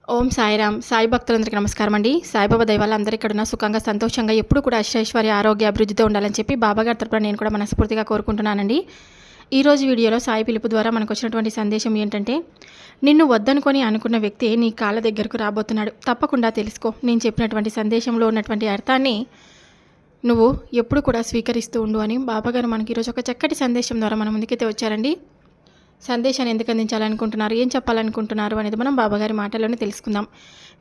ఓం సాయిరామ్. సాయి భక్తులందరికీ నమస్కారం అండి. సాయిబాబా దయ వల్ల అందరూ ఇక్కడున్న సుఖంగా, సంతోషంగా ఎప్పుడు కూడా అష్టైశ్వర్య, ఆరోగ్య, అభివృద్ధితో ఉండాలని చెప్పి బాబాగారి తరపున నేను కూడా మనస్ఫూర్తిగా కోరుకుంటున్నానండి. ఈరోజు వీడియోలో సాయి పిలుపు ద్వారా మనకు వచ్చినటువంటి సందేశం ఏంటంటే, నిన్ను వద్దనుకొని అనుకున్న వ్యక్తి నీ కాళ్ళ దగ్గరకు రాబోతున్నాడు. తప్పకుండా తెలుసుకో. నేను చెప్పినటువంటి సందేశంలో ఉన్నటువంటి అర్థాన్ని నువ్వు ఎప్పుడు కూడా స్వీకరిస్తూ ఉండు అని బాబాగారు మనకి ఈరోజు ఒక చక్కటి సందేశం ద్వారా మన ముందుకైతే వచ్చారండి. సందేశాన్ని ఎందుకు అందించాలనుకుంటున్నారు, ఏం చెప్పాలనుకుంటున్నారు అనేది మనం బాబాగారి మాటల్లోనే తెలుసుకుందాం.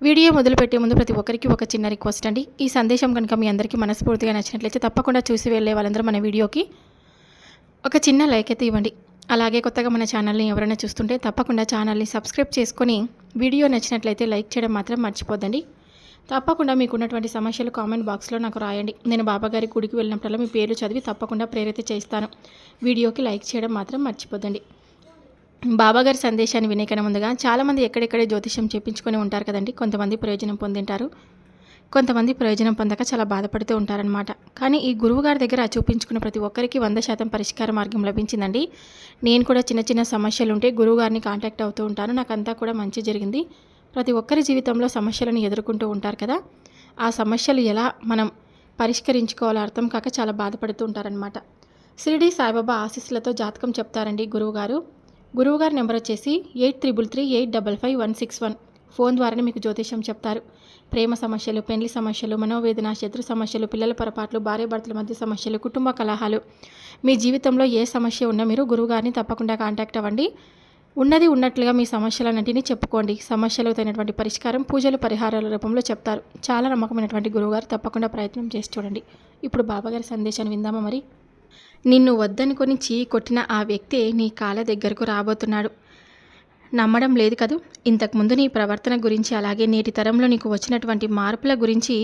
వీడియో మొదలుపెట్టే ముందు ప్రతి ఒక్కరికి ఒక చిన్న రిక్వెస్ట్ అండి. ఈ సందేశం కనుక మీ అందరికీ మనస్ఫూర్తిగా నచ్చినట్లయితే తప్పకుండా చూసి వెళ్ళే వాళ్ళందరూ మన వీడియోకి ఒక చిన్న లైక్ అయితే ఇవ్వండి. అలాగే కొత్తగా మన ఛానల్ని ఎవరైనా చూస్తుంటే తప్పకుండా ఛానల్ని సబ్స్క్రైబ్ చేసుకొని వీడియో నచ్చినట్లయితే లైక్ చేయడం మాత్రం మర్చిపోద్దండి. తప్పకుండా మీకున్నటువంటి సమస్యలు కామెంట్ బాక్స్లో నాకు రాయండి. నేను బాబాగారి గుడికి వెళ్ళినప్పుడల్లా మీ పేర్లు చదివి తప్పకుండా ప్రేరిత చేస్తాను. వీడియోకి లైక్ చేయడం మాత్రం మర్చిపోద్దండి. బాబాగారి సందేశాన్ని వినేకన్నా ముందుగా చాలామంది ఎక్కడెక్కడే జ్యోతిష్యం చేయించుకొని ఉంటారు కదండి. కొంతమంది ప్రయోజనం పొందింటారు, కొంతమంది ప్రయోజనం పొందక చాలా బాధపడుతూ ఉంటారనమాట. కానీ ఈ గురువుగారి దగ్గర చూపించుకున్న ప్రతి ఒక్కరికి 100% పరిష్కార మార్గం లభించిందండి. నేను కూడా చిన్న చిన్న సమస్యలు ఉంటే గురువుగారిని కాంటాక్ట్ అవుతూ ఉంటాను. నాకంతా కూడా మంచి జరిగింది. ప్రతి ఒక్కరి జీవితంలో సమస్యలను ఎదుర్కొంటూ ఉంటారు కదా. ఆ సమస్యలు ఎలా మనం పరిష్కరించుకోవాలో అర్థం కాక చాలా బాధపడుతూ ఉంటారనమాట. షిరిడి సాయిబాబా ఆశీస్సులతో జాతకం చెప్తారండి గురువుగారి నెంబర్ వచ్చేసి 8338555161. ఫోన్ ద్వారానే మీకు జ్యోతిష్యం చెప్తారు. ప్రేమ సమస్యలు, పెళ్లి సమస్యలు, మనోవేదన, శత్రు సమస్యలు, పిల్లల పొరపాట్లు, భార్యాభర్తల మధ్య సమస్యలు, కుటుంబ కలహాలు, మీ జీవితంలో ఏ సమస్య ఉన్నా మీరు గురువుగారిని తప్పకుండా కాంటాక్ట్ అవ్వండి. ఉన్నది ఉన్నట్లుగా మీ సమస్యలన్నింటినీ చెప్పుకోండి. సమస్యలకు తగినటువంటి పరిష్కారం పూజలు, పరిహారాల రూపంలో చెప్తారు. చాలా నమ్మకమైనటువంటి గురువుగారు. తప్పకుండా ప్రయత్నం చేసి చూడండి. ఇప్పుడు బాబాగారి సందేశాన్ని విందామా మరి. నిన్ను వద్దనుకొని కొట్టిన ఆ వ్యక్తే నీ కాళ్ళ దగ్గరకు రాబోతున్నాడు. నమ్మడం లేదు కదూ. ఇంతకుముందు నీ ప్రవర్తన గురించి, అలాగే నేటి తరంలో నీకు వచ్చినటువంటి మార్పుల గురించి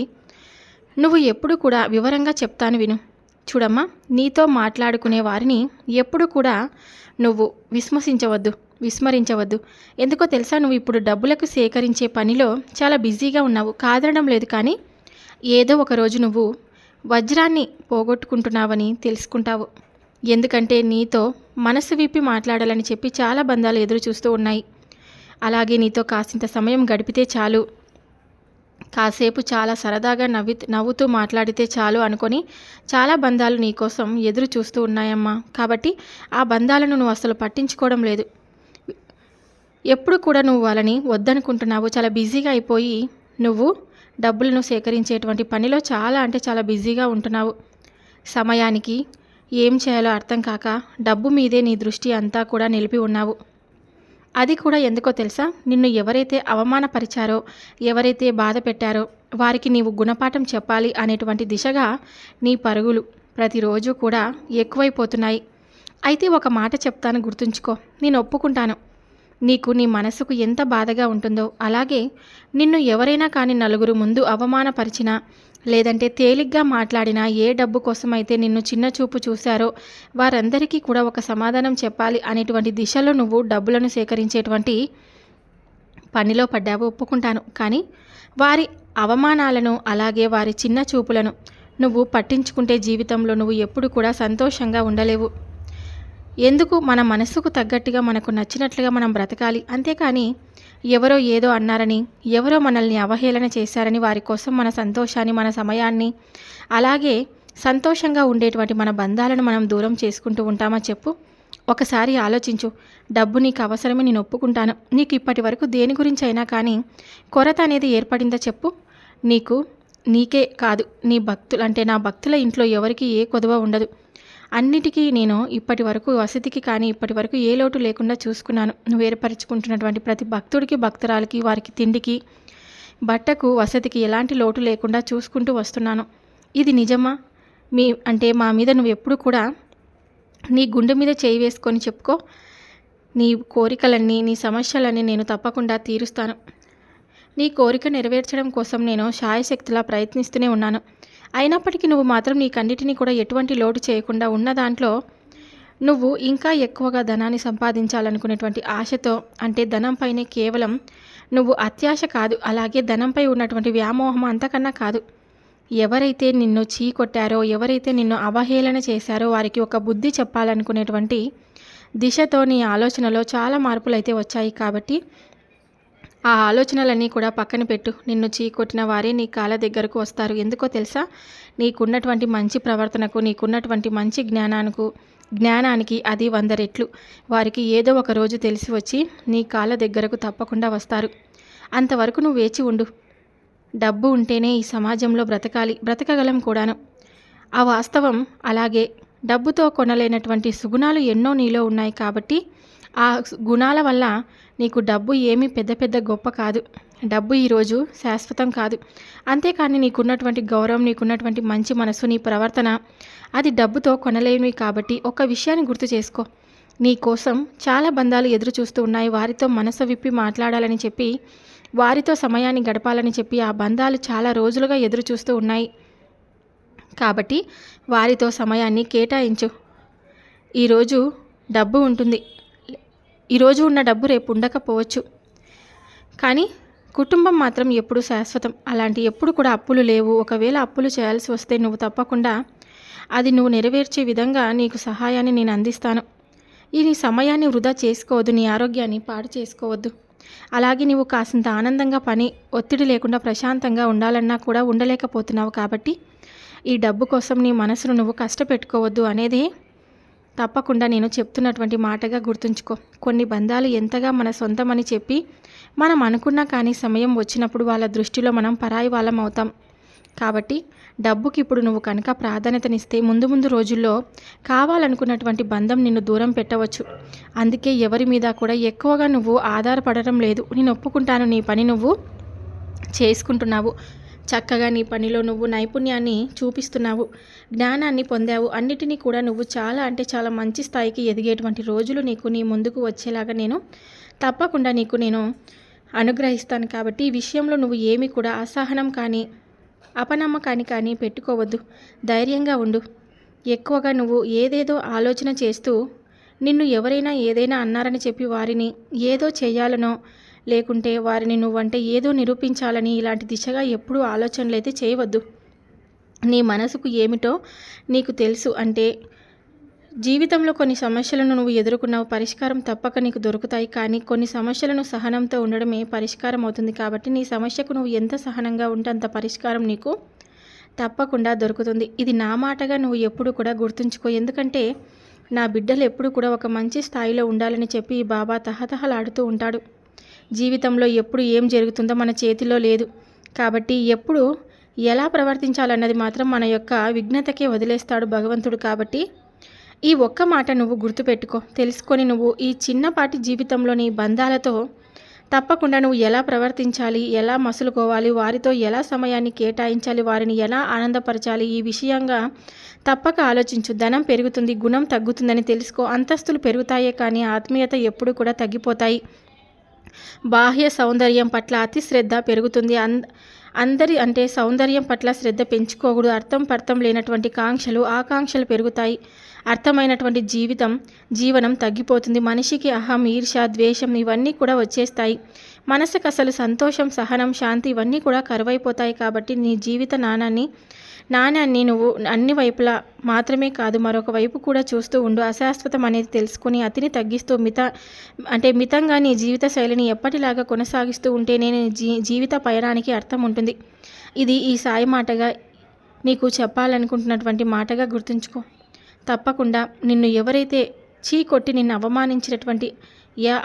నువ్వు ఎప్పుడు కూడా వివరంగా చెప్తాను విను. చూడమ్మా, నీతో మాట్లాడుకునే వారిని ఎప్పుడు కూడా నువ్వు విస్మరించవద్దు. ఎందుకో తెలుసా, నువ్వు ఇప్పుడు డబ్బులకు సేకరించే పనిలో చాలా బిజీగా ఉన్నావు. కాదనడం లేదు, కానీ ఏదో ఒకరోజు నువ్వు వజ్రాన్ని పోగొట్టుకుంటున్నావని తెలుసుకుంటావు. ఎందుకంటే నీతో మనసు విప్పి మాట్లాడాలని చెప్పి చాలా బంధాలు ఎదురు చూస్తూ ఉన్నాయి. అలాగే నీతో కాసింత సమయం గడిపితే చాలు, కాసేపు చాలా సరదాగా నవ్వుతూ మాట్లాడితే చాలు అనుకొని చాలా బంధాలు నీకోసం ఎదురు చూస్తూ ఉన్నాయమ్మా. కాబట్టి ఆ బంధాలను నువ్వు అసలు పట్టించుకోవడం లేదు. ఎప్పుడు కూడా నువ్వు వాళ్ళని వద్దనుకుంటున్నావు. చాలా బిజీగా అయిపోయి నువ్వు డబ్బులను సేకరించేటువంటి పనిలో చాలా బిజీగా ఉంటున్నావు. సమయానికి ఏం చేయాలో అర్థం కాక డబ్బు మీదే నీ దృష్టి అంతా కూడా నిలిపి ఉన్నావు. అది కూడా ఎందుకో తెలుసా, నిన్ను ఎవరైతే అవమానపరిచారో, ఎవరైతే బాధ పెట్టారో వారికి నీవు గుణపాఠం చెప్పాలి అనేటువంటి దిశగా నీ పరుగులు ప్రతిరోజు కూడా ఎక్కువైపోతున్నాయి. అయితే ఒక మాట చెప్తాను, గుర్తుంచుకో. నేను ఒప్పుకుంటాను నీకు నీ మనసుకు ఎంత బాధగా ఉంటుందో. అలాగే నిన్ను ఎవరైనా కానీ నలుగురు ముందు అవమానపరిచినా, లేదంటే తేలిగ్గా మాట్లాడినా, ఏ డబ్బు కోసమైతే నిన్ను చిన్న చూపు చూశారో వారందరికీ కూడా ఒక సమాధానం చెప్పాలి అనేటువంటి దిశలో నువ్వు డబ్బులను సేకరించేటువంటి పనిలో పడ్డావు, ఒప్పుకుంటాను. కానీ వారి అవమానాలను, అలాగే వారి చిన్న చూపులను నువ్వు పట్టించుకుంటే జీవితంలో నువ్వు ఎప్పుడు కూడా సంతోషంగా ఉండలేవు. ఎందుకు, మన మనసుకు తగ్గట్టుగా మనకు నచ్చినట్లుగా మనం బ్రతకాలి. అంతేకాని ఎవరో ఏదో అన్నారని, ఎవరో మనల్ని అవహేళన చేశారని వారి కోసం మన సంతోషాన్ని, మన సమయాన్ని, అలాగే సంతోషంగా ఉండేటువంటి మన బంధాలను మనం దూరం చేసుకుంటూ ఉంటామా చెప్పు. ఒకసారి ఆలోచించు. డబ్బు నీకు అవసరమే, నేను ఒప్పుకుంటాను. నీకు ఇప్పటి వరకు దేని గురించి అయినా కానీ కొరత అనేది ఏర్పడిందా చెప్పు. నీకే కాదు, నా భక్తుల ఇంట్లో ఎవరికి ఏ కొదవ ఉండదు. అన్నిటికీ నేను ఇప్పటి వరకు వసతికి కానీ ఇప్పటి వరకు ఏ లోటు లేకుండా చూసుకున్నాను. నువ్వు ఏర్పరచుకుంటున్నటువంటి ప్రతి భక్తుడికి, భక్తురాలకి, వారికి తిండికి, బట్టకు, వసతికి ఎలాంటి లోటు లేకుండా చూసుకుంటూ వస్తున్నాను. ఇది నిజమా? మా మీద నువ్వు ఎప్పుడు కూడా నీ గుండె మీద చేయి వేసుకొని చెప్పుకో. నీ కోరికలన్నీ, నీ సమస్యలన్నీ నేను తప్పకుండా తీరుస్తాను. నీ కోరిక నెరవేర్చడం కోసం నేను శాయశక్తిలా ప్రయత్నిస్తూనే ఉన్నాను. అయినప్పటికీ నువ్వు మాత్రం నీకన్నిటినీ కూడా ఎటువంటి లోటు చేయకుండా ఉన్న దాంట్లో నువ్వు ఇంకా ఎక్కువగా ధనాన్ని సంపాదించాలనుకునేటువంటి ఆశతో, అంటే ధనంపైనే కేవలం నువ్వు అత్యాశ కాదు, అలాగే ధనంపై ఉన్నటువంటి వ్యామోహం అంతకన్నా కాదు. ఎవరైతే నిన్ను కొట్టారో, ఎవరైతే నిన్ను అవహేళన చేశారో వారికి ఒక బుద్ధి చెప్పాలనుకునేటువంటి దిశతో నీ ఆలోచనలో చాలా మార్పులు అయితే వచ్చాయి. కాబట్టి ఆ ఆలోచనలన్నీ కూడా పక్కన పెట్టు. నిన్ను చీకొట్టిన వారే నీ కాళ్ళ దగ్గరకు వస్తారు. ఎందుకో తెలుసా? నీకున్నటువంటి మంచి ప్రవర్తనకు, నీకున్నటువంటి మంచి జ్ఞానానికి అది 100 రెట్లు. వారికి ఏదో ఒక రోజు తెలిసి వచ్చి నీ కాళ్ళ దగ్గరకు తప్పకుండా వస్తారు. అంతవరకు నువ్వు వేచి ఉండు. డబ్బు ఉంటేనే ఈ సమాజంలో బ్రతకగలం కూడాను. ఆ వాస్తవం అలాగే. డబ్బుతో కొనలేనటువంటి సుగుణాలు ఎన్నో నీలో ఉన్నాయి కాబట్టి ఆ గుణాల వల్ల నీకు డబ్బు ఏమీ పెద్ద గొప్ప కాదు. డబ్బు ఈరోజు శాశ్వతం కాదు. అంతేకాని నీకున్నటువంటి గౌరవం, నీకున్నటువంటి మంచి మనసు, నీ ప్రవర్తన అది డబ్బుతో కొనలేనివి కాబట్టి ఒక్క విషయాన్ని గుర్తు చేసుకో. నీ కోసం చాలా బంధాలు ఎదురు చూస్తూ ఉన్నాయి. వారితో మనసు విప్పి మాట్లాడాలని చెప్పి, వారితో సమయాన్ని గడపాలని చెప్పి ఆ బంధాలు చాలా రోజులుగా ఎదురు చూస్తూ ఉన్నాయి. కాబట్టి వారితో సమయాన్ని కేటాయించు. ఈరోజు డబ్బు ఉంటుంది. ఈరోజు ఉన్న డబ్బు రేపు ఉండకపోవచ్చు. కానీ కుటుంబం మాత్రం ఎప్పుడు శాశ్వతం. అలాంటి ఎప్పుడు కూడా అప్పులు లేవు. ఒకవేళ అప్పులు చేయాల్సి వస్తే నువ్వు తప్పకుండా అది నువ్వు నెరవేర్చే విధంగా నీకు సహాయాన్ని నేను అందిస్తాను. ఈ నీ సమయాన్ని వృధా చేసుకోవద్దు. నీ ఆరోగ్యాన్ని పాడు చేసుకోవద్దు. అలాగే నీవు కాసింత ఆనందంగా ఒత్తిడి లేకుండా ప్రశాంతంగా ఉండాలన్నా కూడా ఉండలేకపోతున్నావు. కాబట్టి ఈ డబ్బు కోసం నీ మనసును నువ్వు కష్టపెట్టుకోవద్దు అనేదే తప్పకుండా నేను చెప్తున్నటువంటి మాటగా గుర్తుంచుకో. కొన్ని బంధాలు ఎంతగా మన సొంతమని చెప్పి మనం అనుకున్నా కానీ సమయం వచ్చినప్పుడు వాళ్ళ దృష్టిలో మనం పరాయి వాళ్ళం అవుతాం. కాబట్టి డబ్బుకి ఇప్పుడు నువ్వు కనుక ప్రాధాన్యతనిస్తే ముందు రోజుల్లో కావాలనుకున్నటువంటి బంధం నిన్ను దూరం పెట్టవచ్చు. అందుకే ఎవరి మీద కూడా ఎక్కువగా నువ్వు ఆధారపడటం లేదు. నేను ఒప్పుకుంటాను, నీ పని నువ్వు చేసుకుంటున్నావు. చక్కగా నీ పనిలో నువ్వు నైపుణ్యాన్ని చూపిస్తున్నావు, జ్ఞానాన్ని పొందావు. అన్నిటినీ కూడా నువ్వు చాలా అంటే చాలా మంచి స్థాయికి ఎదిగేటువంటి రోజులు నీ ముందుకు వచ్చేలాగా నేను తప్పకుండా నేను అనుగ్రహిస్తాను. కాబట్టి ఈ విషయంలో నువ్వు ఏమీ కూడా అసహనం కానీ అపనమ్మకాన్ని కానీ పెట్టుకోవద్దు. ధైర్యంగా ఉండు. ఎక్కువగా నువ్వు ఏదేదో ఆలోచన చేస్తూ నిన్ను ఎవరైనా ఏదైనా అన్నారని చెప్పి వారిని ఏదో చేయాలనో లేకుంటే వారిని నువ్వంటే ఏదో నిరూపించాలని ఇలాంటి దిశగా ఎప్పుడూ ఆలోచనలు అయితే చేయవద్దు. నీ మనసుకు ఏమిటో నీకు తెలుసు. అంటే జీవితంలో కొన్ని సమస్యలను నువ్వు ఎదుర్కొన్నావు, పరిష్కారం తప్పక నీకు దొరుకుతాయి. కానీ కొన్ని సమస్యలను సహనంతో ఉండడమే పరిష్కారం అవుతుంది. కాబట్టి నీ సమస్యకు నువ్వు ఎంత సహనంగా ఉంటే అంత పరిష్కారం నీకు తప్పకుండా దొరుకుతుంది. ఇది నా మాటగా నువ్వు ఎప్పుడు కూడా గుర్తుంచుకో. ఎందుకంటే నా బిడ్డలు ఎప్పుడు కూడా ఒక మంచి స్థాయిలో ఉండాలని చెప్పి ఈ బాబా తహతహలాడుతూ ఉంటాడు. జీవితంలో ఎప్పుడు ఏం జరుగుతుందో మన చేతిలో లేదు. కాబట్టి ఎప్పుడు ఎలా ప్రవర్తించాలన్నది మాత్రం మన యొక్క విఘ్నతకే వదిలేస్తాడు భగవంతుడు. కాబట్టి ఈ ఒక్క మాట నువ్వు గుర్తుపెట్టుకో. తెలుసుకొని నువ్వు ఈ చిన్నపాటి జీవితంలోని బంధాలతో తప్పకుండా నువ్వు ఎలా ప్రవర్తించాలి, ఎలా మసులుకోవాలి, వారితో ఎలా సమయాన్ని కేటాయించాలి, వారిని ఎలా ఆనందపరచాలి, ఈ విషయంగా తప్పక ఆలోచించు. ధనం పెరుగుతుంది, గుణం తగ్గుతుందని తెలుసుకో. అంతస్తులు పెరుగుతాయే కానీ ఆత్మీయత ఎప్పుడు కూడా తగ్గిపోతాయి. బాహ్య సౌందర్యం పట్ల అతి శ్రద్ధ పెరుగుతుంది. అందరి అంటే సౌందర్యం పట్ల శ్రద్ధ పెంచుకోకూడదు. పర్థం లేనటువంటి ఆకాంక్షలు పెరుగుతాయి. అర్థమైనటువంటి జీవనం తగ్గిపోతుంది. మనిషికి అహం, ఈర్ష, ద్వేషం ఇవన్నీ కూడా వచ్చేస్తాయి. మనసుకు అసలు సంతోషం, సహనం, శాంతి ఇవన్నీ కూడా కరువైపోతాయి. కాబట్టి నీ జీవిత నాణ్యాన్ని నువ్వు అన్ని వైపులా మాత్రమే కాదు మరొక వైపు కూడా చూస్తూ ఉండు. అశాశ్వతం అనేది తెలుసుకుని అతిని తగ్గిస్తూ మితంగా నీ జీవిత శైలిని ఎప్పటిలాగా కొనసాగిస్తూ ఉంటేనే నీ జీవిత పయనానికి అర్థం ఉంటుంది. ఇది ఈ సాయి మాటగా నీకు చెప్పాలనుకుంటున్నటువంటి మాటగా గుర్తుంచుకో. తప్పకుండా నిన్ను ఎవరైతే కొట్టి నిన్ను అవమానించినటువంటి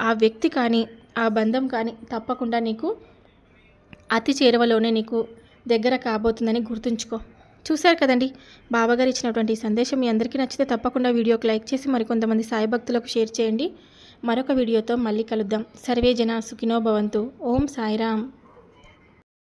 ఆ వ్యక్తి కానీ ఆ బంధం కానీ తప్పకుండా నీకు అతి చేరువలోనే నీకు దగ్గర కాబోతుందని గుర్తుంచుకో. చూశారు కదండి, బాబాగారు ఇచ్చినటువంటి సందేశం మీ అందరికీ నచ్చితే తప్పకుండా వీడియోకి లైక్ చేసి మరికొంతమంది సాయి భక్తులకు షేర్ చేయండి. మరొక వీడియోతో మళ్ళీ కలుద్దాం. సర్వే జన సుఖినో భవంతు. ఓం సాయిరామ్.